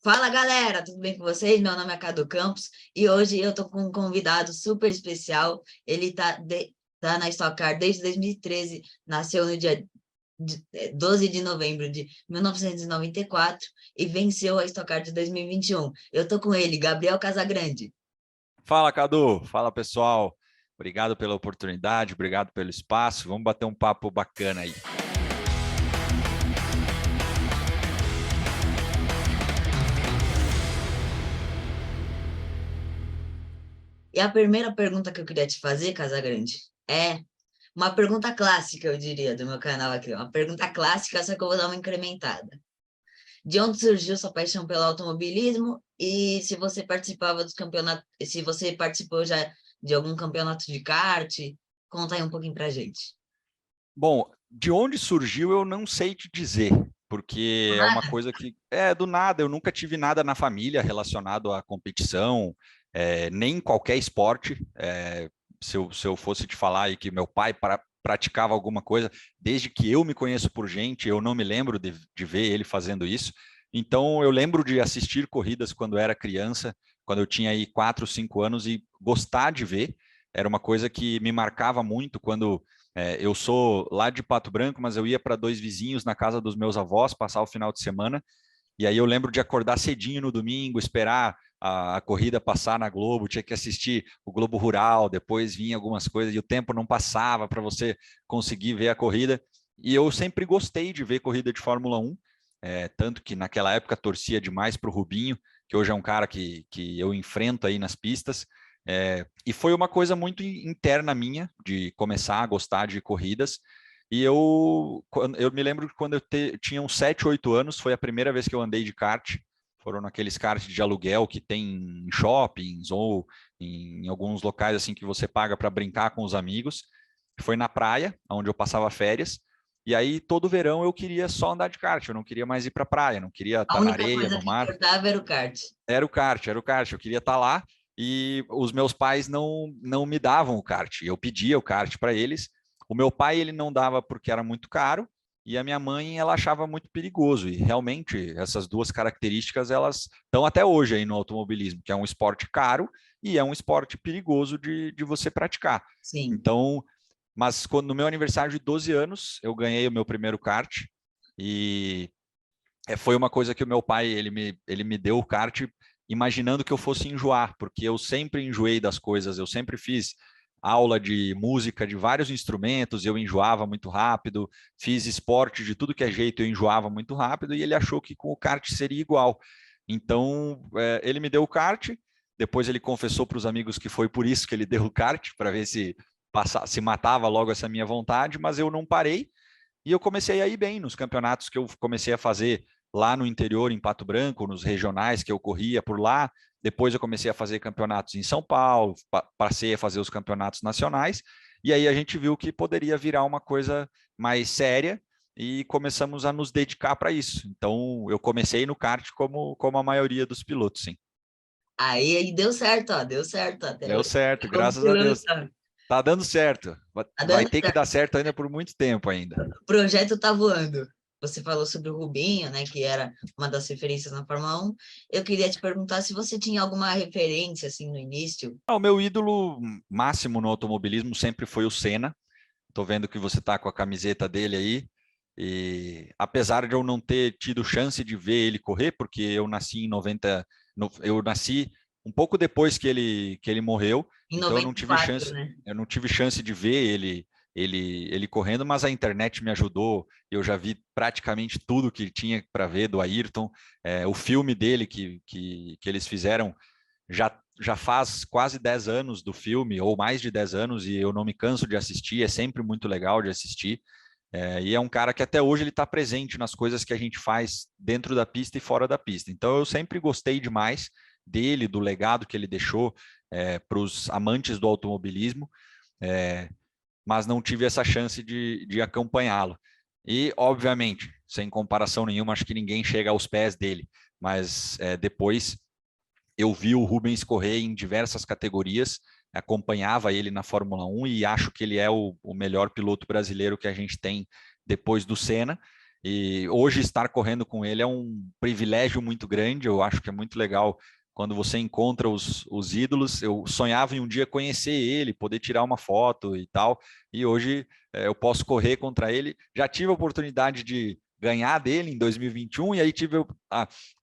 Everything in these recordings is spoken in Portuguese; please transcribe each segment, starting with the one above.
Fala galera, tudo bem com vocês? Meu nome é Cadu Campos e hoje eu tô com um convidado super especial. Ele tá na Stock Car desde 2013, nasceu no dia 12 de novembro de 1994 e venceu a Stock Car de 2021. Eu tô com ele, Gabriel Casagrande. Fala, Cadu. Fala, pessoal. Obrigado pela oportunidade, obrigado pelo espaço. Vamos bater um papo bacana aí. E a primeira pergunta que eu queria te fazer, Casagrande, é uma pergunta clássica, eu diria, do meu canal aqui. Uma pergunta clássica, só que eu vou dar uma incrementada. De onde surgiu sua paixão pelo automobilismo e se você participava dos campeonatos, se você participou já de algum campeonato de kart, conta aí um pouquinho pra gente. Bom, de onde surgiu eu não sei te dizer, porque é uma Nada? coisa que é do nada. Eu nunca tive nada na família relacionado à competição, nem em qualquer esporte. Se eu fosse te falar aí que meu pai praticava alguma coisa, desde que eu me conheço por gente, eu não me lembro de ver ele fazendo isso. Então, eu lembro de assistir corridas quando era criança, quando eu tinha aí 4, 5 anos e gostar de ver. Era uma coisa que me marcava muito quando eu sou lá de Pato Branco, mas eu ia para dois vizinhos na casa dos meus avós passar o final de semana. E aí eu lembro de acordar cedinho no domingo, esperar a corrida passar na Globo, tinha que assistir o Globo Rural, depois vinha algumas coisas e o tempo não passava para você conseguir ver a corrida. E eu sempre gostei de ver corrida de Fórmula 1, tanto que naquela época torcia demais para o Rubinho, que hoje é um cara que eu enfrento aí nas pistas. E foi uma coisa muito interna minha, de começar a gostar de corridas. E eu me lembro que quando tinha uns 7, 8 anos, foi a primeira vez que eu andei de kart. Foram naqueles karts de aluguel que tem em shoppings ou em alguns locais assim que você paga para brincar com os amigos. Foi na praia, onde eu passava férias. E aí, todo verão, eu queria só andar de kart. Eu não queria mais ir para a praia, não queria A estar na única areia, coisa no que mar. importava era o kart. Era o kart. Eu queria estar lá e os meus pais não me davam o kart. Eu pedia o kart para eles. O meu pai ele não dava porque era muito caro e a minha mãe ela achava muito perigoso. E realmente essas duas características elas estão até hoje aí no automobilismo, que é um esporte caro e é um esporte perigoso de você praticar. Sim. Então, mas quando no meu aniversário de 12 anos eu ganhei o meu primeiro kart e foi uma coisa que o meu pai ele me deu o kart imaginando que eu fosse enjoar, porque eu sempre enjoei das coisas, eu sempre fiz aula de música de vários instrumentos, eu enjoava muito rápido, fiz esporte de tudo que é jeito, eu enjoava muito rápido, e ele achou que com o kart seria igual. Então, ele me deu o kart, depois ele confessou para os amigos que foi por isso que ele deu o kart, para ver se matava logo essa minha vontade, mas eu não parei, e eu comecei a ir bem nos campeonatos que eu comecei a fazer lá no interior, em Pato Branco, nos regionais que eu corria por lá. Depois eu comecei a fazer campeonatos em São Paulo, passei a fazer os campeonatos nacionais. E aí a gente viu que poderia virar uma coisa mais séria e começamos a nos dedicar para isso. Então eu comecei no kart como a maioria dos pilotos, sim. Aí deu certo, ó, deu certo. Até Deu hoje, certo, como graças a piloto, Deus. Tá dando certo. tá Vai dando ter que dar certo. certo ainda por muito tempo ainda. O projeto tá voando. Você falou sobre o Rubinho, né, que era uma das referências na Fórmula 1. Eu queria te perguntar se você tinha alguma referência, assim, no início. O meu ídolo máximo no automobilismo sempre foi o Senna. Estou vendo que você está com a camiseta dele aí. E apesar de eu não ter tido chance de ver ele correr, porque eu nasci em 90, eu nasci um pouco depois que ele morreu, Em então noventa e quatro, né? eu não tive chance de ver ele correndo, mas a internet me ajudou. Eu já vi praticamente tudo que tinha para ver do Ayrton, o filme dele que eles fizeram já faz quase 10 anos do filme, ou mais de 10 anos, e eu não me canso de assistir, é sempre muito legal de assistir. E é um cara que até hoje ele está presente nas coisas que a gente faz dentro da pista e fora da pista. Então eu sempre gostei demais dele, do legado que ele deixou para os amantes do automobilismo, é, mas não tive essa chance de acompanhá-lo. E, obviamente, sem comparação nenhuma, acho que ninguém chega aos pés dele, mas depois eu vi o Rubens correr em diversas categorias, acompanhava ele na Fórmula 1 e acho que ele é o melhor piloto brasileiro que a gente tem depois do Senna. E hoje estar correndo com ele é um privilégio muito grande. Eu acho que é muito legal quando você encontra os ídolos. Eu sonhava em um dia conhecer ele, poder tirar uma foto e tal. E hoje eu posso correr contra ele. Já tive a oportunidade de ganhar dele em 2021 e aí tive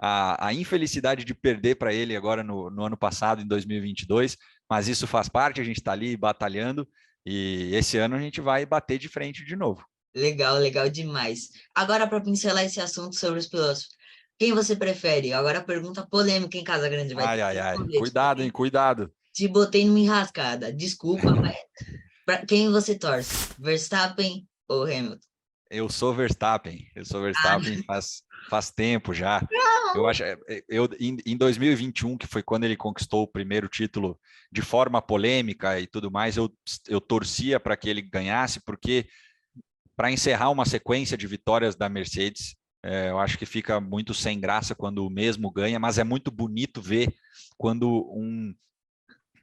a infelicidade de perder para ele agora no ano passado, em 2022. Mas isso faz parte, a gente está ali batalhando e esse ano a gente vai bater de frente de novo. Legal, legal demais. Agora, para pincelar esse assunto sobre os pilotos, quem você prefere? Agora a pergunta polêmica em Casa Grande vai ter Ai, que ai, ai. responder. Cuidado, hein? Cuidado. Te botei numa enrascada. Desculpa, mas pra quem você torce? Verstappen ou Hamilton? Eu sou Ah, Verstappen faz tempo já. Eu não. acho, em 2021, que foi quando ele conquistou o primeiro título de forma polêmica e tudo mais, eu torcia para que ele ganhasse, porque para encerrar uma sequência de vitórias da Mercedes, eu acho que fica muito sem graça quando o mesmo ganha, mas é muito bonito ver quando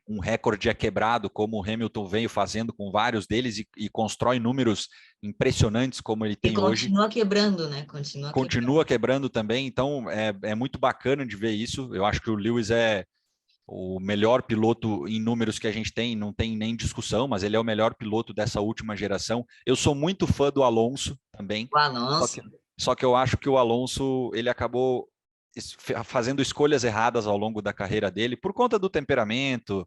um recorde é quebrado, como o Hamilton veio fazendo com vários deles e constrói números impressionantes como ele E tem hoje. continua quebrando, né? Continua quebrando. Continua quebrando também, então é muito bacana de ver isso. Eu acho que o Lewis é o melhor piloto em números que a gente tem, não tem nem discussão, mas ele é o melhor piloto dessa última geração. Eu sou muito fã do Alonso também, O só Alonso. que, só que eu acho que o Alonso ele acabou fazendo escolhas erradas ao longo da carreira dele, por conta do temperamento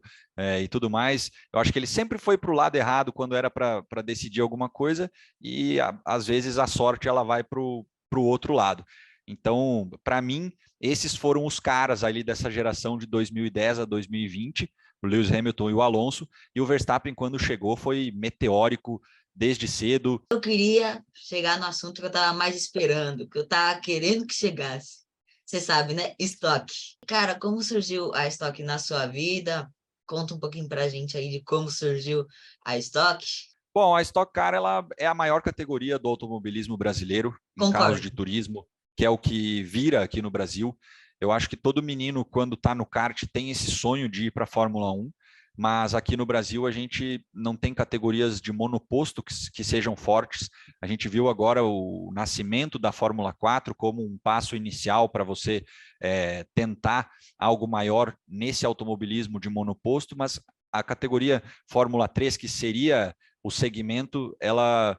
e tudo mais. Eu acho que ele sempre foi para o lado errado quando era para decidir alguma coisa, e às vezes a sorte ela vai para o outro lado. Então, para mim, esses foram os caras ali dessa geração de 2010 a 2020, o Lewis Hamilton e o Alonso, e o Verstappen, quando chegou, foi meteórico desde cedo. Eu queria chegar no assunto que eu estava mais esperando, que eu estava querendo que chegasse. Você sabe, né? Estoque. Cara, como surgiu a estoque na sua vida? Conta um pouquinho pra gente aí de como surgiu a estoque. Bom, a Stock Car ela é a maior categoria do automobilismo brasileiro em carros Concordo. de turismo, que é o que vira aqui no Brasil. Eu acho que todo menino, quando está no kart, tem esse sonho de ir para a Fórmula 1, mas aqui no Brasil a gente não tem categorias de monoposto que sejam fortes. A gente viu agora o nascimento da Fórmula 4 como um passo inicial para você tentar algo maior nesse automobilismo de monoposto, mas a categoria Fórmula 3, que seria o segmento, ela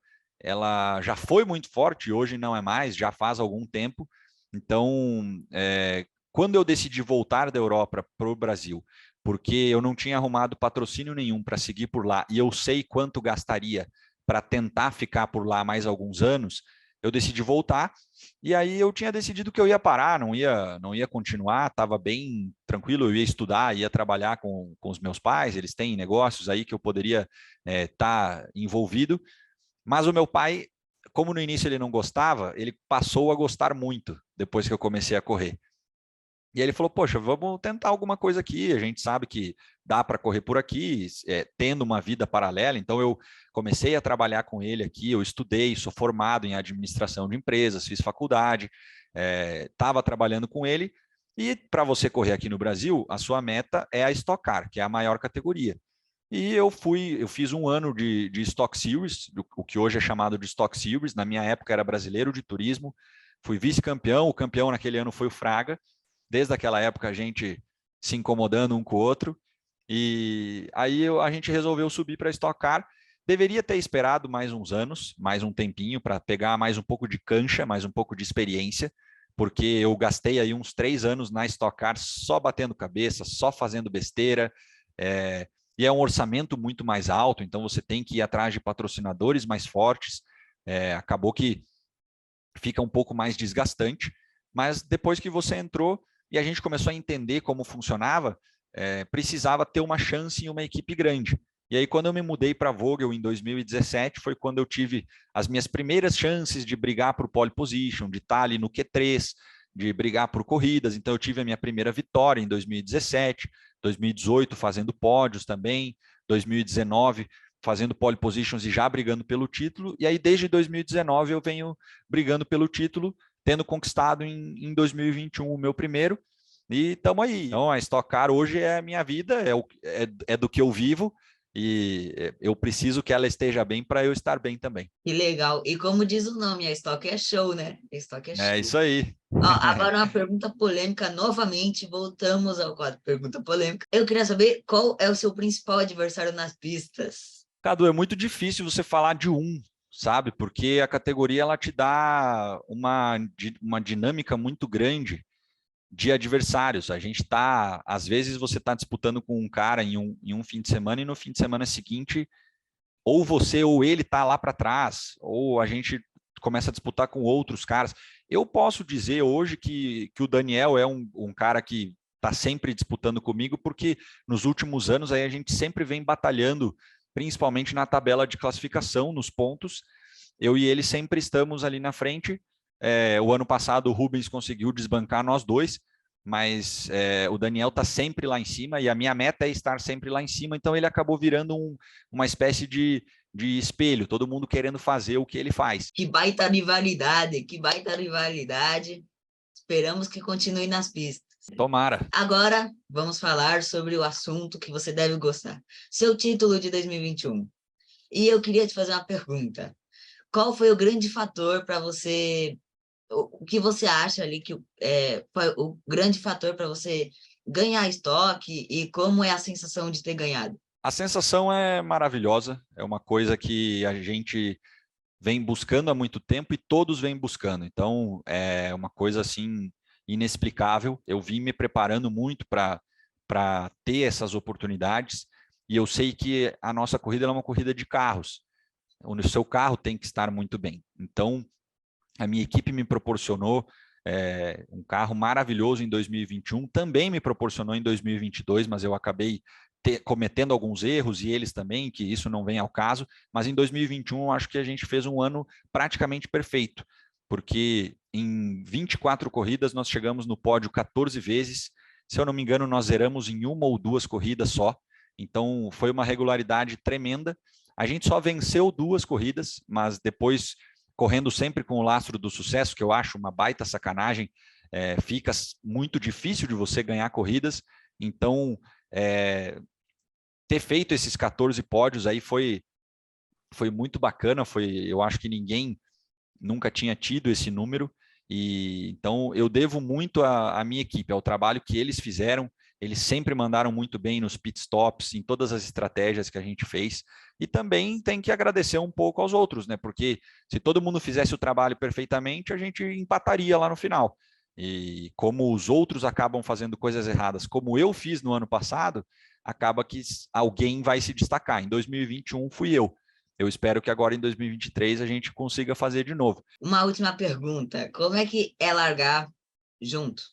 já foi muito forte, hoje não é mais, já faz algum tempo. Então, quando eu decidi voltar da Europa para o Brasil, porque eu não tinha arrumado patrocínio nenhum para seguir por lá, e eu sei quanto gastaria para tentar ficar por lá mais alguns anos, eu decidi voltar, e aí eu tinha decidido que eu ia parar, não ia continuar, estava bem tranquilo, eu ia estudar, ia trabalhar com os meus pais, eles têm negócios aí que eu poderia estar envolvido, mas o meu pai, como no início ele não gostava, ele passou a gostar muito depois que eu comecei a correr. E aí ele falou, poxa, vamos tentar alguma coisa aqui, a gente sabe que dá para correr por aqui, tendo uma vida paralela, então eu comecei a trabalhar com ele aqui, eu estudei, sou formado em administração de empresas, fiz faculdade, estava trabalhando com ele, e para você correr aqui no Brasil, a sua meta é a Stock Car, que é a maior categoria. E eu fiz um ano de Stock Series, o que hoje é chamado de Stock Series, na minha época era brasileiro de turismo, fui vice-campeão, o campeão naquele ano foi o Fraga, desde aquela época a gente se incomodando um com o outro, e aí a gente resolveu subir para Stock Car. Deveria ter esperado mais uns anos, mais um tempinho, para pegar mais um pouco de cancha, mais um pouco de experiência, porque eu gastei aí uns 3 anos na Stock Car só batendo cabeça, só fazendo besteira, e é um orçamento muito mais alto, então você tem que ir atrás de patrocinadores mais fortes, acabou que fica um pouco mais desgastante, mas depois que você entrou e a gente começou a entender como funcionava, precisava ter uma chance em uma equipe grande. E aí, quando eu me mudei para a Vogel em 2017, foi quando eu tive as minhas primeiras chances de brigar por pole position, de estar ali no Q3, de brigar por corridas. Então, eu tive a minha primeira vitória em 2017, 2018 fazendo pódios também, 2019 fazendo pole positions e já brigando pelo título. E aí, desde 2019, eu venho brigando pelo título, tendo conquistado em 2021 o meu primeiro. E estamos aí. Então, a Stock Car hoje é a minha vida, é do que eu vivo. eu preciso que ela esteja bem para eu estar bem também. Que legal. E como diz o nome, a Stock é show, né? A Stock é É show. isso aí. Ó, agora uma pergunta polêmica novamente, voltamos ao quadro Pergunta Polêmica. Eu queria saber qual é o seu principal adversário nas pistas. Cadu, é muito difícil você falar de um, sabe? Porque a categoria ela te dá uma dinâmica muito grande de adversários. A gente está, às vezes você está disputando com um cara em um fim de semana e no fim de semana seguinte, ou você ou ele está lá para trás, ou a gente começa a disputar com outros caras. Eu posso dizer hoje que o Daniel é um cara que está sempre disputando comigo, porque nos últimos anos aí a gente sempre vem batalhando, principalmente na tabela de classificação, nos pontos. Eu e ele sempre estamos ali na frente. O ano passado o Rubens conseguiu desbancar nós dois, mas o Daniel está sempre lá em cima e a minha meta é estar sempre lá em cima, então ele acabou virando uma espécie de espelho, todo mundo querendo fazer o que ele faz. Que baita rivalidade, que baita rivalidade. Esperamos que continue nas pistas. Tomara. Agora, vamos falar sobre o assunto que você deve gostar. Seu título de 2021. E eu queria te fazer uma pergunta. Qual foi o grande fator para você... O que você acha ali que foi o grande fator para você ganhar estoque e como é a sensação de ter ganhado? A sensação é maravilhosa, é uma coisa que a gente vem buscando há muito tempo e todos vêm buscando. Então, é uma coisa assim inexplicável. Eu vim me preparando muito para ter essas oportunidades e eu sei que a nossa corrida é uma corrida de carros. O seu carro tem que estar muito bem. Então, a minha equipe me proporcionou um carro maravilhoso em 2021, também me proporcionou em 2022, mas eu acabei cometendo alguns erros e eles também, que isso não vem ao caso, mas em 2021 eu acho que a gente fez um ano praticamente perfeito, porque em 24 corridas nós chegamos no pódio 14 vezes, se eu não me engano nós zeramos em uma ou duas corridas só, então foi uma regularidade tremenda. A gente só venceu duas corridas, mas depois correndo sempre com o lastro do sucesso, que eu acho uma baita sacanagem, fica muito difícil de você ganhar corridas, então ter feito esses 14 pódios aí foi muito bacana, eu acho que ninguém nunca tinha tido esse número, e então eu devo muito à minha equipe, ao trabalho que eles fizeram. Eles sempre mandaram muito bem nos pitstops, em todas as estratégias que a gente fez. E também tem que agradecer um pouco aos outros, né? Porque se todo mundo fizesse o trabalho perfeitamente, a gente empataria lá no final. E como os outros acabam fazendo coisas erradas, como eu fiz no ano passado, acaba que alguém vai se destacar. Em 2021 fui eu. Eu espero que agora em 2023 a gente consiga fazer de novo. Uma última pergunta. Como é que é largar junto?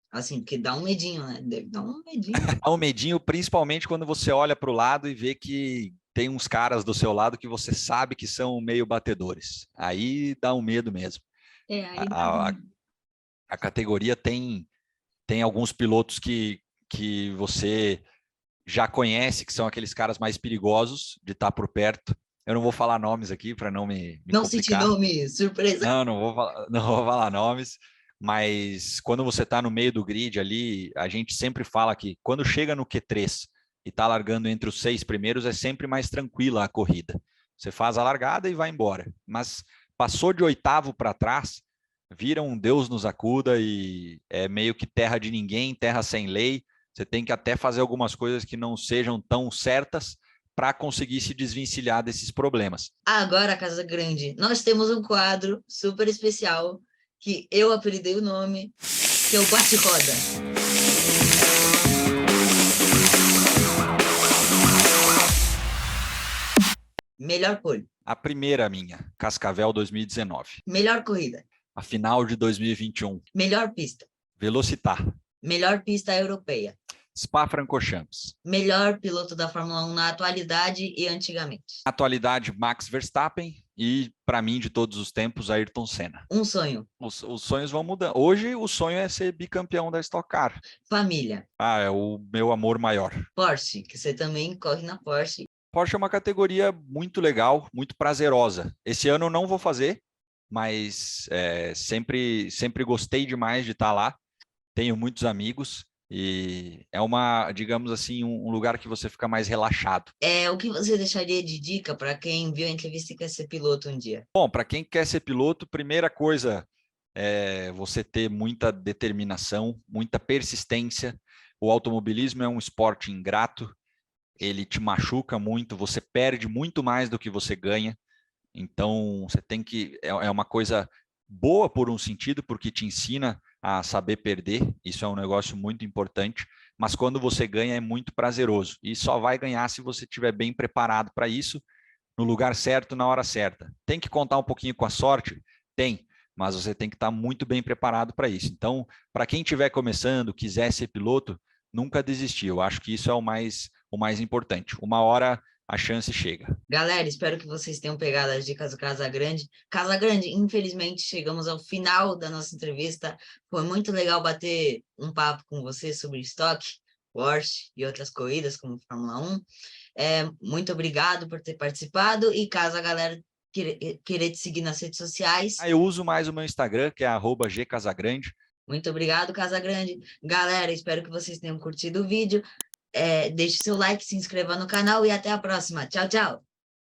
Assim, porque dá um medinho, né? Deve dar um medinho. Dá um medinho, principalmente quando você olha para o lado e vê que tem uns caras do seu lado que você sabe que são meio batedores. Aí dá um medo mesmo. Aí dá A, a, ruim. a categoria tem alguns pilotos que você já conhece, que são aqueles caras mais perigosos de estar por perto. Eu não vou falar nomes aqui para não me Não cite complicar. nome, surpresa. Não vou falar nomes, mas quando você está no meio do grid ali, a gente sempre fala que quando chega no Q3 e está largando entre os 6 primeiros, é sempre mais tranquila a corrida. Você faz a largada e vai embora. Mas passou de oitavo para trás, vira um Deus nos acuda e é meio que terra de ninguém, terra sem lei. Você tem que até fazer algumas coisas que não sejam tão certas para conseguir se desvencilhar desses problemas. Agora, Casa Grande, nós temos um quadro super especial que eu apelidei o nome, que é o Bate-Roda. Melhor pole. A primeira minha, Cascavel 2019. Melhor corrida. A final de 2021. Melhor pista. Velocitar. Melhor pista europeia. Spa-Francorchamps. Melhor piloto da Fórmula 1 na atualidade e antigamente. Atualidade, Max Verstappen e, para mim, de todos os tempos, Ayrton Senna. Um sonho. Os sonhos vão mudando. Hoje, o sonho é ser bicampeão da Stock Car. Família. É o meu amor maior. Porsche, que você também corre na Porsche. Porsche é uma categoria muito legal, muito prazerosa. Esse ano eu não vou fazer, mas sempre gostei demais de estar lá. Tenho muitos amigos e é uma, digamos assim, um lugar que você fica mais relaxado. O que você deixaria de dica para quem viu a entrevista e quer ser piloto um dia? Bom, para quem quer ser piloto, primeira coisa é você ter muita determinação, muita persistência. O automobilismo é um esporte ingrato, ele te machuca muito, você perde muito mais do que você ganha. Então, você tem que. É uma coisa boa por um sentido, porque te ensina a saber perder. Isso é um negócio muito importante. Mas quando você ganha, é muito prazeroso. E só vai ganhar se você estiver bem preparado para isso, no lugar certo, na hora certa. Tem que contar um pouquinho com a sorte? Tem. Mas você tem que estar muito bem preparado para isso. Então, para quem estiver começando, quiser ser piloto, nunca desistir. Eu acho que isso é o mais importante. Uma hora a chance chega. Galera, espero que vocês tenham pegado as dicas do Casagrande. Casagrande, infelizmente chegamos ao final da nossa entrevista. Foi muito legal bater um papo com você sobre estoque, Porsche e outras corridas como Fórmula 1. Muito obrigado por ter participado e caso a galera querer te seguir nas redes sociais, Eu uso mais o meu Instagram, que é @gcasagrande. muito obrigado, Casagrande. Galera, espero que vocês tenham curtido o vídeo. Deixe seu like, se inscreva no canal e até a próxima. Tchau, tchau!